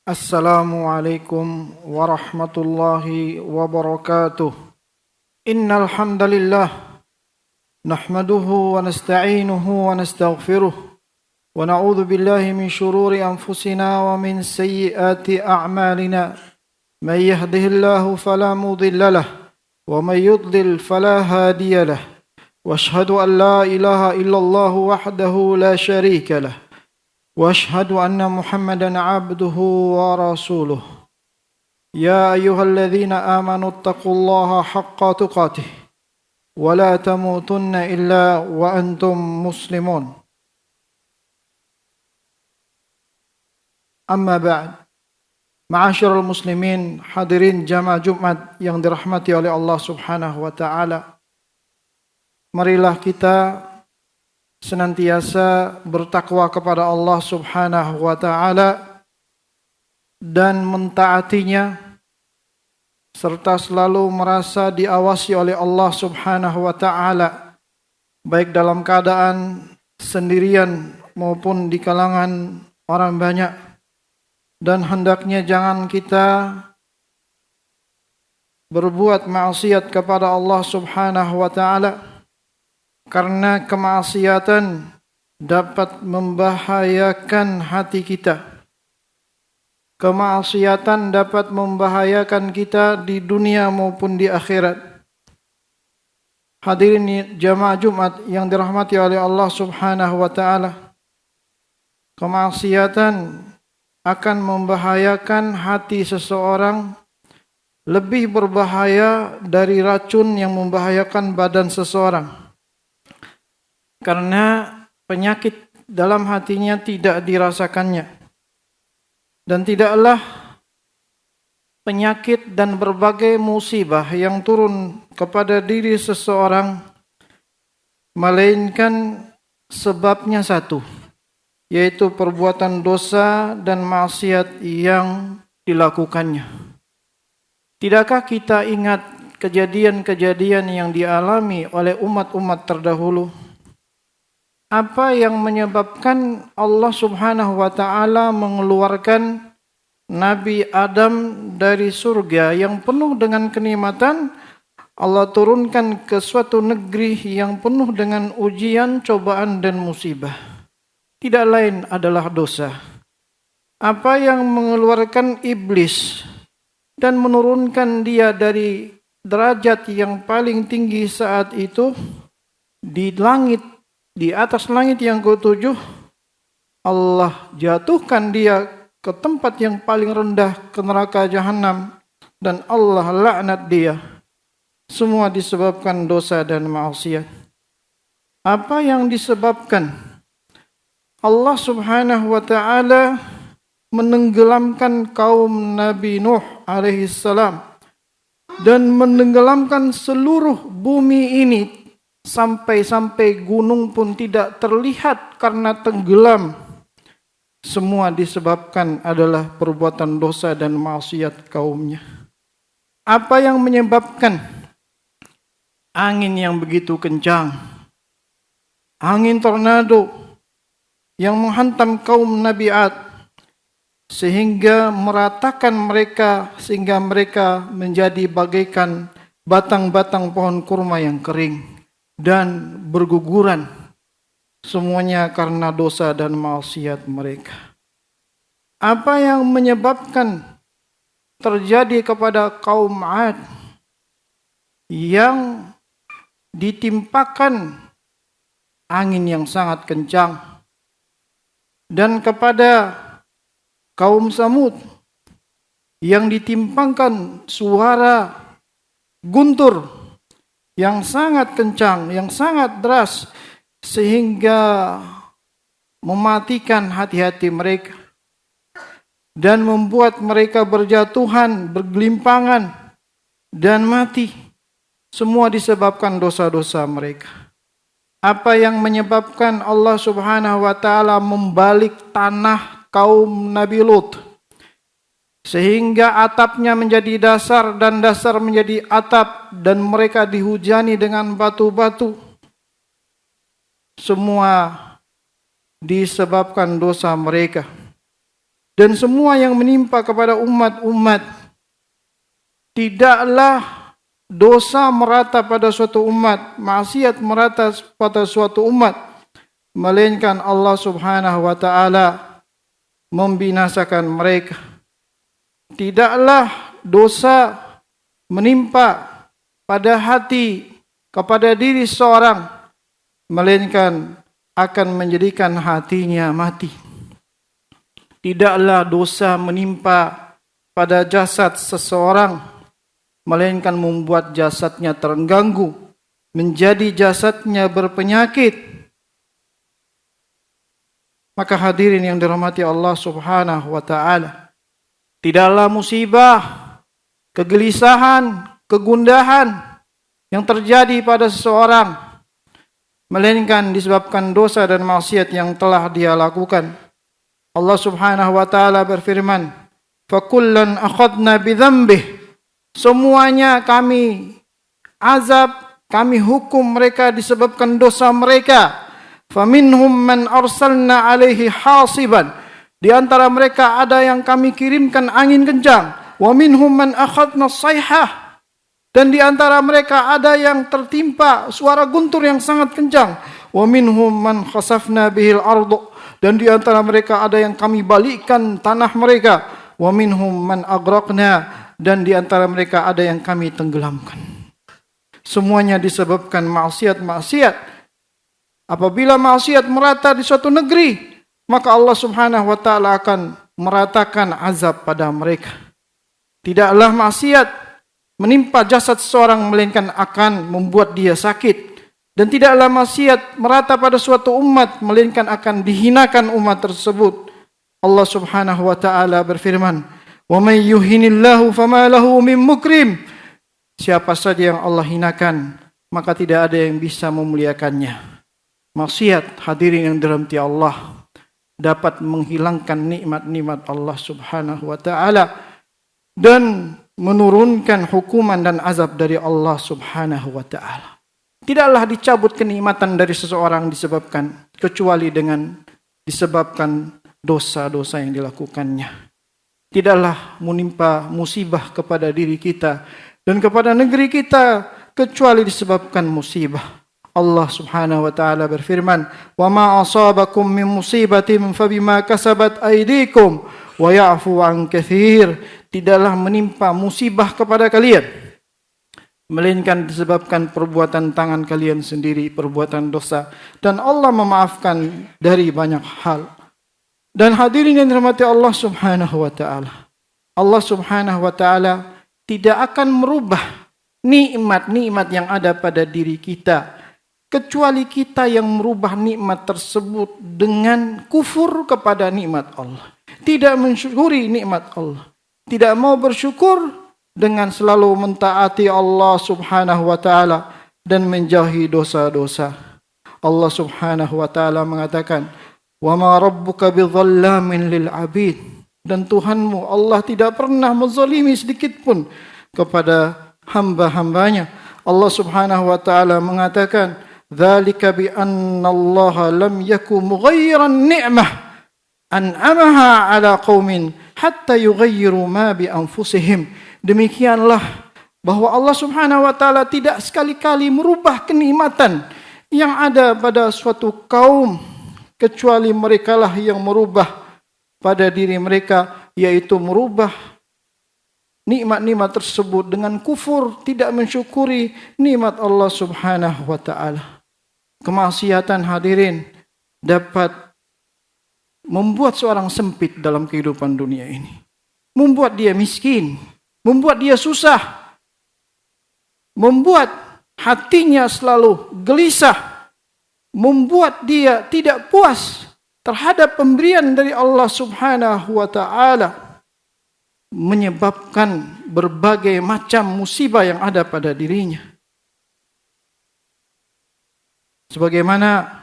Assalamualaikum warahmatullahi wabarakatuh. Innal hamdalillah nahmaduhu wa nasta'inuhu wa nastaghfiruh wa na'udzu billahi min shururi anfusina wa min sayyiati a'malina. May yahdihillahu fala mudilla lahu wa may yudlil fala hadiya lahu. Wa ashhadu an la ilaha illallah wahdahu la syarika lahu. واشهد ان محمدا عبده ورسوله يا ايها الذين امنوا اتقوا الله حق تقاته ولا تموتن الا وانتم مسلمون اما بعد Ma'asyiral muslimin, hadirin jamaah Jumat yang dirahmati oleh Allah Subhanahu wa taala. Marilah kita senantiasa bertakwa kepada Allah Subhanahu wa taala dan mentaatinya, serta selalu merasa diawasi oleh Allah Subhanahu wa taala baik dalam keadaan sendirian maupun di kalangan orang banyak. Dan hendaknya jangan kita berbuat maksiat kepada Allah Subhanahu wa taala, karena kemaksiatan dapat membahayakan hati kita. Kemaksiatan dapat membahayakan kita di dunia maupun di akhirat. Hadirin jamaah Jumat yang dirahmati oleh Allah Subhanahu wa taala, kemaksiatan akan membahayakan hati seseorang lebih berbahaya dari racun yang membahayakan badan seseorang. Karena penyakit dalam hatinya tidak dirasakannya. Dan tidaklah penyakit dan berbagai musibah yang turun kepada diri seseorang melainkan sebabnya satu, yaitu perbuatan dosa dan maksiat yang dilakukannya. Tidakkah kita ingat kejadian-kejadian yang dialami oleh umat-umat terdahulu? Apa yang menyebabkan Allah Subhanahu wa taala mengeluarkan Nabi Adam dari surga yang penuh dengan kenikmatan? Allah turunkan ke suatu negeri yang penuh dengan ujian, cobaan dan musibah. Tidak lain adalah dosa. Apa yang mengeluarkan iblis dan menurunkan dia dari derajat yang paling tinggi saat itu di langit, di atas langit yang ke-7, Allah jatuhkan dia ke tempat yang paling rendah, ke neraka jahanam, dan Allah laknat dia. Semua disebabkan dosa dan maksiat. Apa yang disebabkan? Allah Subhanahu wa taala menenggelamkan kaum Nabi Nuh alaihi salam dan menenggelamkan seluruh bumi ini. Sampai-sampai gunung pun tidak terlihat karena tenggelam. Semua disebabkan adalah perbuatan dosa dan maksiat kaumnya. Apa yang menyebabkan? Angin yang begitu kencang, angin tornado yang menghantam kaum Nabi Ad sehingga meratakan mereka, sehingga mereka menjadi bagaikan batang-batang pohon kurma yang kering dan berguguran, semuanya karena dosa dan maksiat mereka. Apa yang menyebabkan terjadi kepada kaum Ad yang ditimpakan angin yang sangat kencang, dan kepada kaum Samud yang ditimpakan suara guntur yang sangat kencang, yang sangat deras, sehingga mematikan hati-hati mereka dan membuat mereka berjatuhan, bergelimpangan dan mati. Semua disebabkan dosa-dosa mereka. Apa yang menyebabkan Allah Subhanahu wa taala membalik tanah kaum Nabi Lut sehingga atapnya menjadi dasar dan dasar menjadi atap dan mereka dihujani dengan batu-batu? Semua disebabkan dosa mereka. dan semua yang menimpa kepada umat-umat. Tidaklah dosa merata pada suatu umat, maksiat merata pada suatu umat, melainkan Allah Subhanahu wa taala membinasakan mereka. Tidaklah dosa menimpa pada hati kepada diri seorang, melainkan akan menjadikan hatinya mati. Tidaklah dosa menimpa pada jasad seseorang, melainkan membuat jasadnya terganggu, menjadi jasadnya berpenyakit. Maka hadirin yang dirahmati Allah Subhanahu wa taala, tidaklah musibah, kegelisahan, kegundahan yang terjadi pada seseorang, melainkan disebabkan dosa dan maksiat yang telah dia lakukan. Allah Subhanahu wa taala berfirman, "Fakullan akhadna bidzambih." Semuanya kami azab, kami hukum mereka disebabkan dosa mereka. Faminhum man arsalna alaihi hasiban. Di antara mereka ada yang kami kirimkan angin kencang. Wa minhum man akhadna sayhah. Dan di antara mereka ada yang tertimpa suara guntur yang sangat kencang. Wa minhum man khasafna bihil ardu. Dan di antara mereka ada yang kami balikkan tanah mereka. Wa minhum man agraqna. Dan di antara mereka ada yang kami tenggelamkan. Semuanya disebabkan maksiat-maksiat. Apabila maksiat merata di suatu negeri, maka Allah Subhanahu wa taala akan meratakan azab pada mereka. Tidaklah maksiat menimpa jasad seseorang, melainkan akan membuat dia sakit. Dan tidaklah maksiat merata pada suatu umat, melainkan akan dihinakan umat tersebut. Allah Subhanahu wa taala berfirman, "Wa may yuhinillahu fama lahu min mukrim." Siapa saja yang Allah hinakan, maka tidak ada yang bisa memuliakannya. Maksiat, hadirin yang dirahmati Allah, dapat menghilangkan nikmat-nikmat Allah Subhanahu wa taala dan menurunkan hukuman dan azab dari Allah Subhanahu wa taala. Tidaklah dicabut kenikmatan dari seseorang kecuali dengan disebabkan dosa-dosa yang dilakukannya. Tidaklah menimpa musibah kepada diri kita dan kepada negeri kita kecuali disebabkan musibah. Allah Subhanahu wa taala berfirman, "Wa ma asabakum min musibatin fabima kasabat aydikum wa ya'fu an katsir." Tidaklah menimpa musibah kepada kalian, melainkan disebabkan perbuatan tangan kalian sendiri, perbuatan dosa, dan Allah memaafkan dari banyak hal. Dan hadirin yang dirahmati Allah Subhanahu wa taala, Allah Subhanahu wa taala tidak akan merubah nikmat-nikmat yang ada pada diri kita, kecuali kita yang merubah nikmat tersebut dengan kufur kepada nikmat Allah, tidak mensyukuri nikmat Allah, tidak mau bersyukur dengan selalu mentaati Allah Subhanahu wa taala dan menjauhi dosa-dosa. Allah Subhanahu wa taala mengatakan, "Wa ma rabbuka bidzallamin lil 'abid." Dan Tuhanmu Allah tidak pernah menzalimi sedikit pun kepada hamba-hambanya. Allah Subhanahu wa taala mengatakan, "Dzalika bi anna Allah lam yaku mughayyiran ni'mah an'amaha 'ala qaumin hatta yughayyiru ma bi anfusihim." Demikianlah bahwa Allah Subhanahu wa taala tidak sekali-kali merubah kenikmatan yang ada pada suatu kaum, kecuali merekalah yang merubah pada diri mereka, yaitu merubah nikmat-nikmat tersebut dengan kufur, tidak mensyukuri nikmat Allah Subhanahu wa taala. Kemaksiatan, hadirin, dapat membuat seorang sempit dalam kehidupan dunia ini, membuat dia miskin, membuat dia susah, membuat hatinya selalu gelisah, membuat dia tidak puas terhadap pemberian dari Allah Subhanahu wa taala, menyebabkan berbagai macam musibah yang ada pada dirinya. Sebagaimana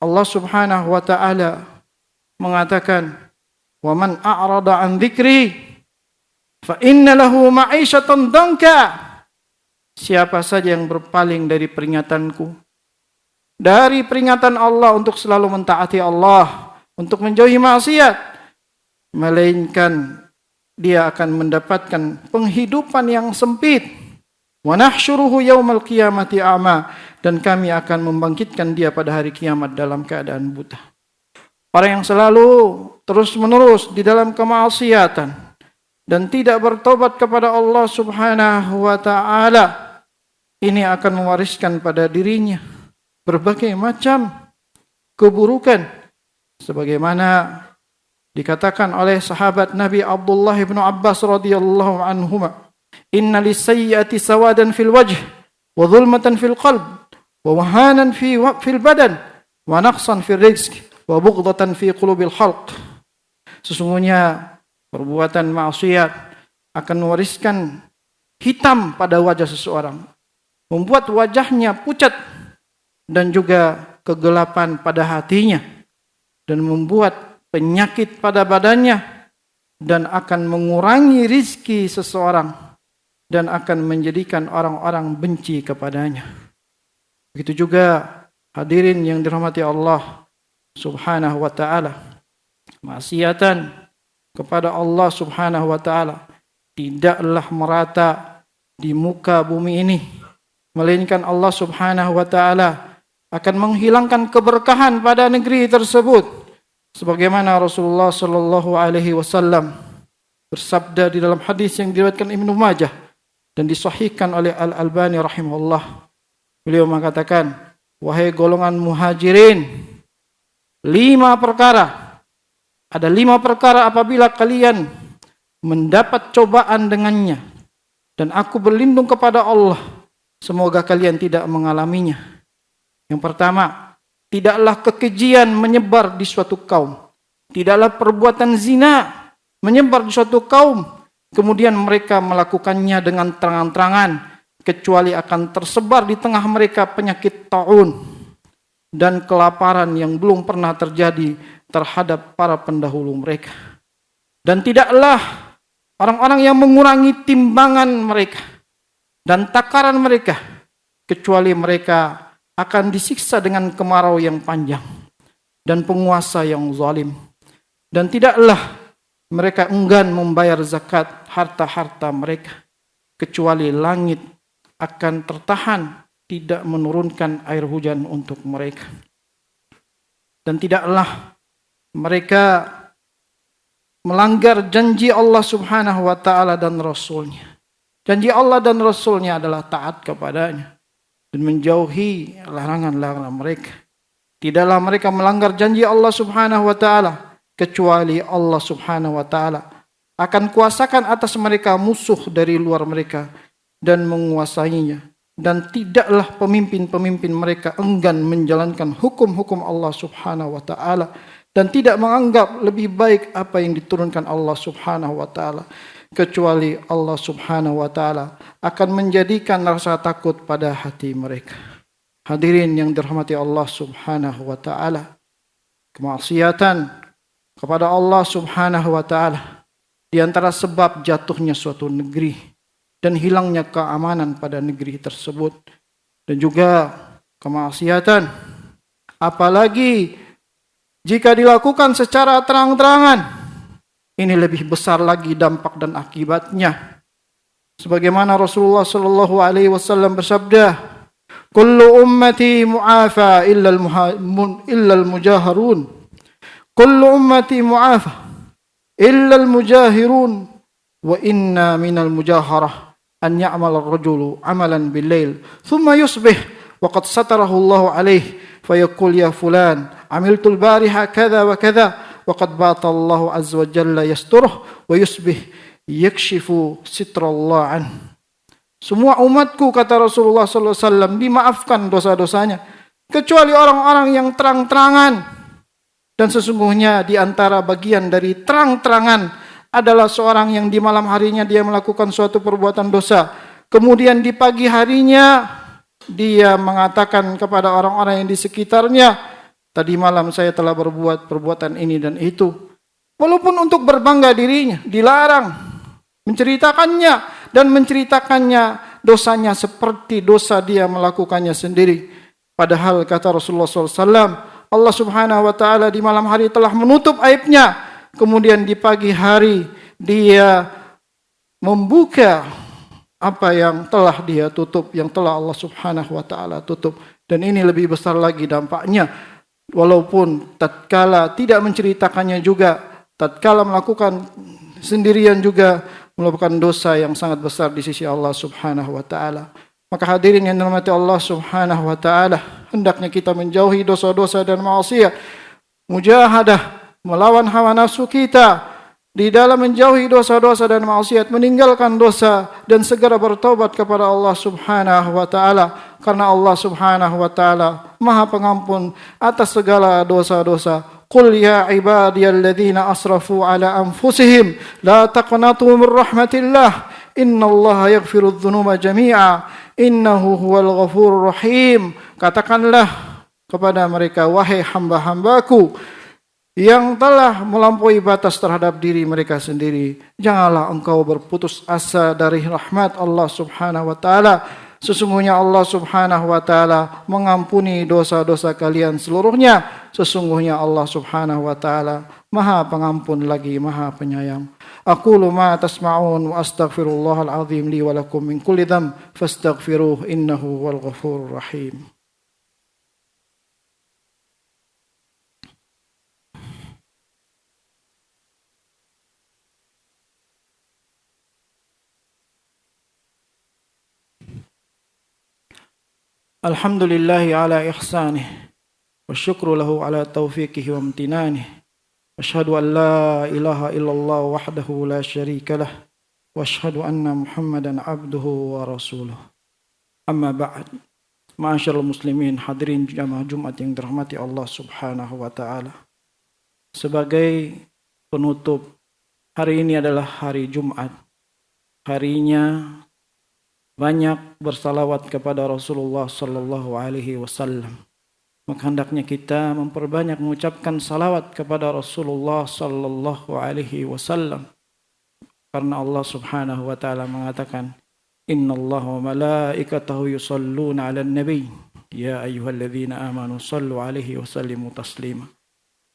Allah Subhanahu wa taala mengatakan, "Wa man a'rada 'an dzikri fa inna lahu ma'isyatan danka." Siapa saja yang berpaling dari peringatan Allah untuk selalu mentaati Allah, untuk menjauhi maksiat, melainkan dia akan mendapatkan penghidupan yang sempit. Wa nahsyuruhu yaumal qiyamati a'ma, dan kami akan membangkitkan dia pada hari kiamat dalam keadaan buta. Orang yang selalu terus-menerus di dalam kemaksiatan dan tidak bertobat kepada Allah Subhanahu wa taala, ini akan mewariskan pada dirinya berbagai macam keburukan, sebagaimana dikatakan oleh sahabat Nabi Abdullah bin Abbas radhiyallahu anhuma, inna lis-sayyi'ati sawadan fil wajh wa dhulmatan fil qalb wa wahanan fil badan wa naqsan fil rizq wa bughdatan fi qulubil khalq. Sesungguhnya perbuatan maksiat akan mewariskan hitam pada wajah seseorang, membuat wajahnya pucat, dan juga kegelapan pada hatinya, dan membuat penyakit pada badannya, dan akan mengurangi rizki seseorang, dan akan menjadikan orang-orang benci kepadanya. Begitu juga hadirin yang dirahmati Allah Subhanahu wa ta'ala, maksiatan kepada Allah Subhanahu wa ta'ala tidaklah merata di muka bumi ini, melainkan Allah Subhanahu wa ta'ala akan menghilangkan keberkahan pada negeri tersebut, sebagaimana Rasulullah sallallahu alaihi wasallam bersabda di dalam hadis yang diriwayatkan Ibnu Majah dan disahihkan oleh Al-Albani rahimahullah. Beliau mengatakan, wahai golongan muhajirin, 5 perkara. Ada 5 perkara apabila kalian mendapat cobaan dengannya, dan aku berlindung kepada Allah, semoga kalian tidak mengalaminya. Yang pertama, tidaklah kekejian menyebar di suatu kaum. Tidaklah perbuatan zina menyebar di suatu kaum, kemudian mereka melakukannya dengan terang-terangan, kecuali akan tersebar di tengah mereka penyakit taun dan kelaparan yang belum pernah terjadi terhadap para pendahulu mereka. Dan tidaklah orang-orang yang mengurangi timbangan mereka dan takaran mereka, kecuali mereka akan disiksa dengan kemarau yang panjang dan penguasa yang zalim. Dan tidaklah mereka enggan membayar zakat harta-harta mereka, kecuali langit akan tertahan tidak menurunkan air hujan untuk mereka. Dan tidaklah mereka melanggar janji Allah Subhanahu wa ta'ala dan Rasulnya. Janji Allah dan Rasulnya adalah taat kepadanya dan menjauhi larangan-larangan mereka. Tidaklah mereka melanggar janji Allah Subhanahu wa ta'ala, kecuali Allah Subhanahu wa ta'ala akan kuasakan atas mereka musuh dari luar mereka dan menguasainya. Dan tidaklah pemimpin-pemimpin mereka enggan menjalankan hukum-hukum Allah Subhanahu wa ta'ala, dan tidak menganggap lebih baik apa yang diturunkan Allah Subhanahu wa ta'ala, kecuali Allah Subhanahu wa ta'ala akan menjadikan rasa takut pada hati mereka. Hadirin yang dirahmati Allah Subhanahu wa ta'ala, kemaksiatan kepada Allah Subhanahu wa ta'ala di antara sebab jatuhnya suatu negeri dan hilangnya keamanan pada negeri tersebut. Dan juga kemaksiatan, apalagi jika dilakukan secara terang-terangan, ini lebih besar lagi dampak dan akibatnya. Sebagaimana Rasulullah sallallahu alaihi wasallam bersabda, "Kullu ummati mu'afa illa al-mujahirun. Kullu ummati mu'afa illa al-mujahirun wa inna minal mujaharah an ya'mal ar-rajulu 'amalan bil-lail thumma yusbih wa qad satarahu Allah alaihi fayaqul ya fulan amiltul bariha kadza wa kadza wa qad bata Allah azza wa jalla yasturuh wa yusbih yakshifu sitrallah an." Semua umatku, kata Rasulullah sallallahu alaihi wasallam, dimaafkan dosa-dosanya kecuali orang-orang yang terang-terangan. Dan sesungguhnya di antara bagian dari terang-terangan adalah seorang yang di malam harinya dia melakukan suatu perbuatan dosa, kemudian di pagi harinya dia mengatakan kepada orang-orang yang di sekitarnya, tadi malam saya telah berbuat perbuatan ini dan itu. Walaupun untuk berbangga dirinya, dilarang menceritakannya dan menceritakannya dosanya seperti dosa dia melakukannya sendiri. Padahal kata Rasulullah SAW, Allah Subhanahu wa taala di malam hari telah menutup aibnya, kemudian di pagi hari dia membuka apa yang telah dia tutup, yang telah Allah Subhanahu wa taala tutup. Dan ini lebih besar lagi dampaknya. Walaupun tatkala tidak menceritakannya juga, tatkala melakukan sendirian juga merupakan dosa yang sangat besar di sisi Allah Subhanahu wa taala. Maka hadirin yang dirahmati Allah Subhanahu wa taala, hendaknya kita menjauhi dosa-dosa dan maksiat, mujahadah melawan hawa nafsu kita di dalam menjauhi dosa-dosa dan maksiat, meninggalkan dosa dan segera bertobat kepada Allah Subhanahu wa taala, karena Allah Subhanahu wa taala Maha Pengampun atas segala dosa-dosa. Qul ya ibadiyalladzina asrafu ala anfusihim la taqnatu min rahmatillah innallaha yaghfirudz dzunuba jami'a innahu huwal ghafurur rahim. Katakanlah kepada mereka, wahai hamba-hambaku yang telah melampaui batas terhadap diri mereka sendiri, janganlah engkau berputus asa dari rahmat Allah Subhanahu wa taala. Sesungguhnya Allah Subhanahu wa taala mengampuni dosa-dosa kalian seluruhnya. Sesungguhnya Allah Subhanahu wa taala Maha Pengampun lagi Maha Penyayang. Aqulu ma tasma'un wa astaghfirullahal azim li wa lakum min kulli dhanb fastaghfiruhu innahu huwal ghafurur rahim. Alhamdulillahi ala ihsanih wa syukru lahu ala taufiqihi wa amtinanih. Asyhadu an la ilaha illallah wahdahu la syarika lah wa asyhadu anna Muhammadan abduhu wa rasuluh. Amma ba'd. Ma'asyiral muslimin, hadirin jamaah Jumat yang dirahmati Allah Subhanahu wa taala. Sebagai penutup, hari ini adalah hari Jumat. Harinya banyak bersalawat kepada Rasulullah sallallahu alaihi wasallam. Maka hendaknya kita memperbanyak mengucapkan salawat kepada Rasulullah sallallahu alaihi wasallam. Karena Allah Subhanahu wa taala mengatakan, "Innallaha wa malaikatahu yusholluna 'alan nabi, ya ayyuhalladzina amanu shallu 'alaihi wa sallimu taslima."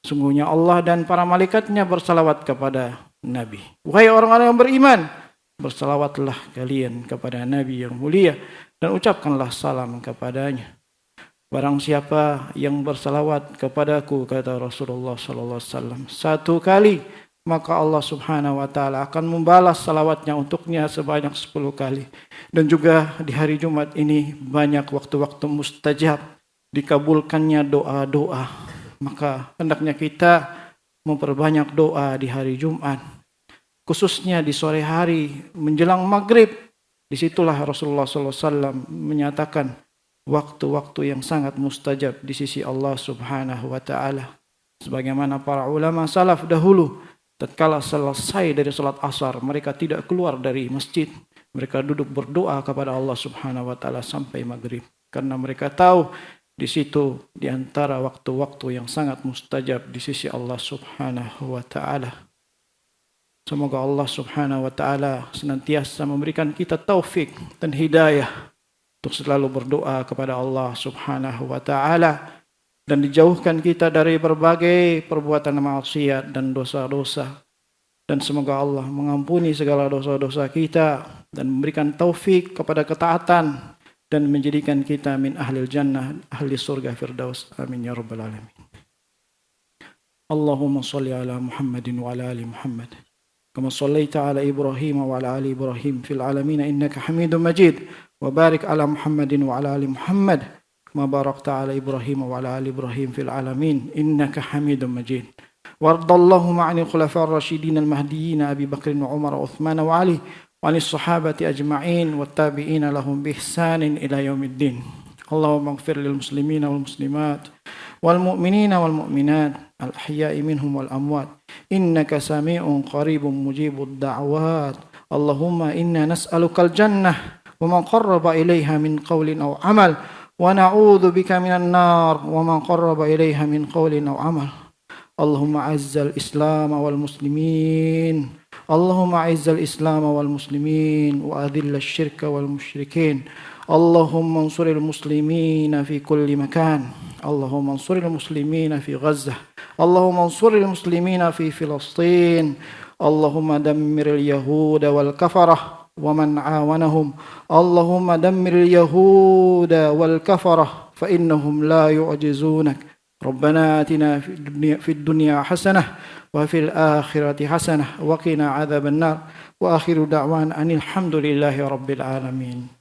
Sungguhnya Allah dan para malaikatnya bersalawat kepada Nabi. Wahai orang-orang yang beriman, bersalawatlah kalian kepada Nabi yang mulia dan ucapkanlah salam kepadanya. Barang siapa yang bersalawat kepadaku, kata Rasulullah sallallahu alaihi wasallam, satu kali, maka Allah Subhanahu wa taala akan membalas salawatnya untuknya sebanyak 10 kali. Dan juga di hari Jumat ini banyak waktu-waktu mustajab, dikabulkannya doa-doa. Maka hendaknya kita memperbanyak doa di hari Jumat. Khususnya di sore hari menjelang maghrib. Disitulah Rasulullah SAW menyatakan waktu-waktu yang sangat mustajab di sisi Allah Subhanahu wa taala. Sebagaimana para ulama salaf dahulu, tatkala selesai dari salat asar, mereka tidak keluar dari masjid. Mereka duduk berdoa kepada Allah Subhanahu wa taala sampai maghrib. Karena mereka tahu di situ di antara waktu-waktu yang sangat mustajab di sisi Allah Subhanahu wa taala. Semoga Allah Subhanahu wa taala senantiasa memberikan kita taufik dan hidayah untuk selalu berdoa kepada Allah Subhanahu wa taala dan dijauhkan kita dari berbagai perbuatan maksiat dan dosa-dosa. Dan semoga Allah mengampuni segala dosa-dosa kita dan memberikan taufik kepada ketaatan dan menjadikan kita min ahlil jannah, ahli surga firdaus. Amin ya rabbal alamin. Allahumma shalli ala Muhammadin wa ala ali Muhammad. كما صليت على إبراهيم وعلى آل إبراهيم في العالمين إنك حميد مجيد وبارك على محمد وعلى آل محمد كما باركت على إبراهيم وعلى آل إبراهيم في العالمين إنك حميد مجيد وارض اللهم عن الخلفاء الراشدين المهديين أبي بكر وعمر وعثمان وعلي وعن الصحابة أجمعين والتابعين لهم بإحسان إلى يوم الدين اللهم اغفر للمسلمين والمسلمات والمؤمنين والمؤمنات الأحياء منهم والأموات إنك سميع قريب مجيب الدعوات اللهم إنا نسألك الجنة ومن قرب إليها من قول أو عمل ونعوذ بك من النار ومن قرب إليها من قول أو عمل اللهم أعز الإسلام والمسلمين اللهم أعز الإسلام والمسلمين وأذل الشرك والمشركين اللهم انصر المسلمين في كل مكان اللهم انصر المسلمين في غزة اللهم انصر المسلمين في فلسطين اللهم دمر اليهود والكفرة ومن عاونهم اللهم دمر اليهود والكفرة فإنهم لا يعجزونك ربنا آتنا في الدنيا حسنة وفي الآخرة حسنة وقنا عذاب النار وآخر دعوانا أن الحمد لله رب العالمين.